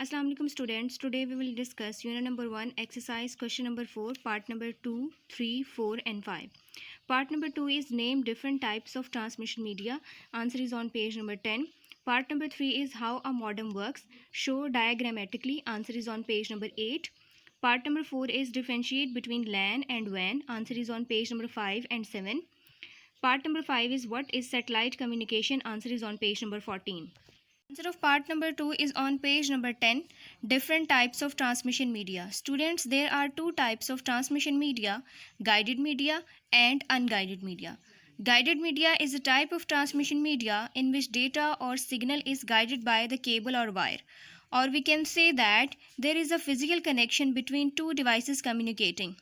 Assalamu alaikum students. Today we will discuss unit number 1 exercise question number 4 part number 2, 3, 4 and 5. Part number 2 is name different types of transmission media. Answer is on page number 10. Part number 3 is how a modem works. Show diagrammatically. Answer is on page number 8. Part number 4 is differentiate between LAN and WAN. Answer is on page number 5 and 7. Part number 5 is what is satellite communication. Answer is on page number 14. Answer of part number 2 is on page number 10. Different types of transmission media. Students, there are two types of transmission media, guided media and unguided media. Guided media is a type of transmission media in which data or signal is guided by the cable or wire. Or we can say that there is a physical connection between two devices communicating.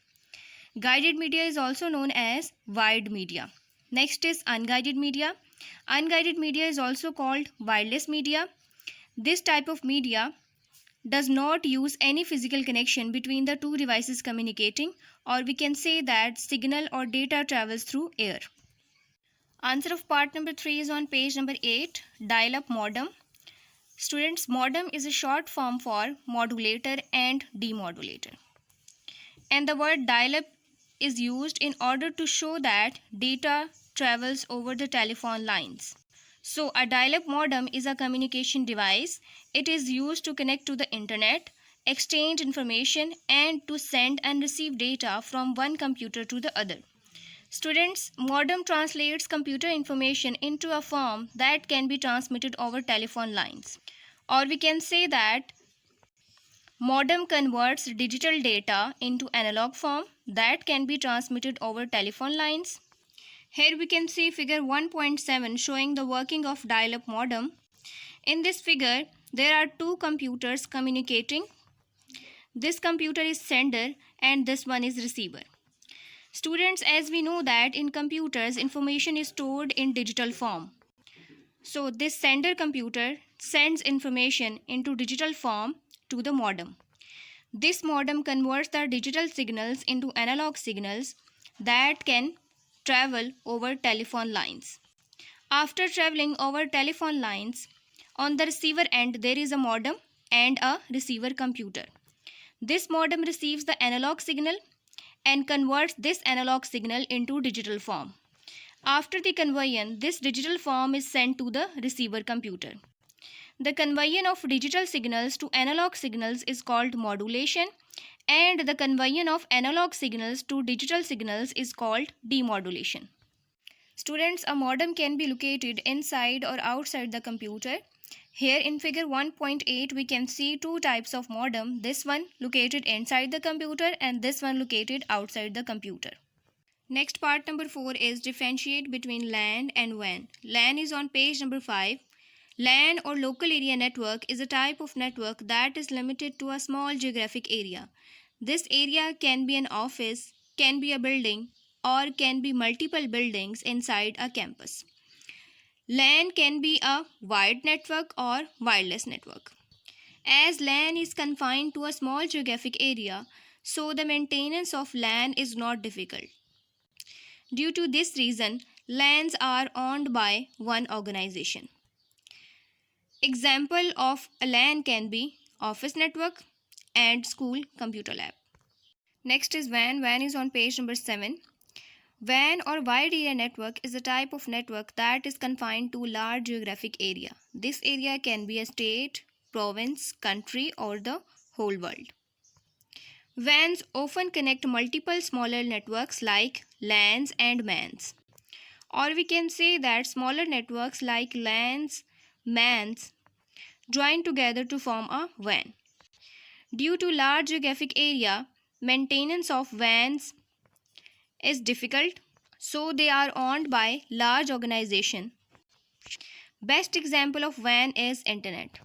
Guided media is also known as wired media. Next is unguided media. Unguided media is also called wireless media. This type of media does not use any physical connection between the two devices communicating, or we can say that signal or data travels through air. Answer of part number 3 is on page number 8, dial-up modem. Students, modem is a short form for modulator and demodulator. And the word dial-up is used in order to show that data travels over the telephone lines. So a dial-up modem is a communication device. It is used to connect to the internet, exchange information and to send and receive data from one computer to the other. Students, modem translates computer information into a form that can be transmitted over telephone lines. Or we can say that modem converts digital data into analog form that can be transmitted over telephone lines. Here we can see figure 1.7 showing the working of dial-up modem. In this figure, there are two computers communicating. This computer is sender and this one is receiver. Students, as we know that in computers, information is stored in digital form. So this sender computer sends information into digital form to the modem. This modem converts the digital signals into analog signals that can travel over telephone lines. After traveling over telephone lines, on the receiver end there is a modem and a receiver computer. This modem receives the analog signal and converts this analog signal into digital form. After the conversion, this digital form is sent to the receiver computer. The conversion of digital signals to analog signals is called modulation, and the conversion of analog signals to digital signals is called demodulation. Students, a modem can be located inside or outside the computer. Here in figure 1.8 we can see two types of modem, this one located inside the computer and this one located outside the computer. Next, part number 4 is differentiate between LAN and WAN. LAN is on page number 5. LAN or local area network is a type of network that is limited to a small geographic area. This area can be an office, can be a building, or can be multiple buildings inside a campus. LAN can be a wired network or wireless network. As LAN is confined to a small geographic area, so the maintenance of LAN is not difficult. Due to this reason, LANs are owned by one organization. Example of a LAN can be office network and school computer lab. Next is WAN. WAN is on page number 7. WAN or wide area network is a type of network that is confined to large geographic area. This area can be a state, province, country or the whole world. WANs often connect multiple smaller networks like LANs and MANs. Or we can say that smaller networks like LANs, MANs join together to form a WAN. Due to large geographic area, maintenance of WANs is difficult, so they are owned by large organization. Best example of WAN is internet.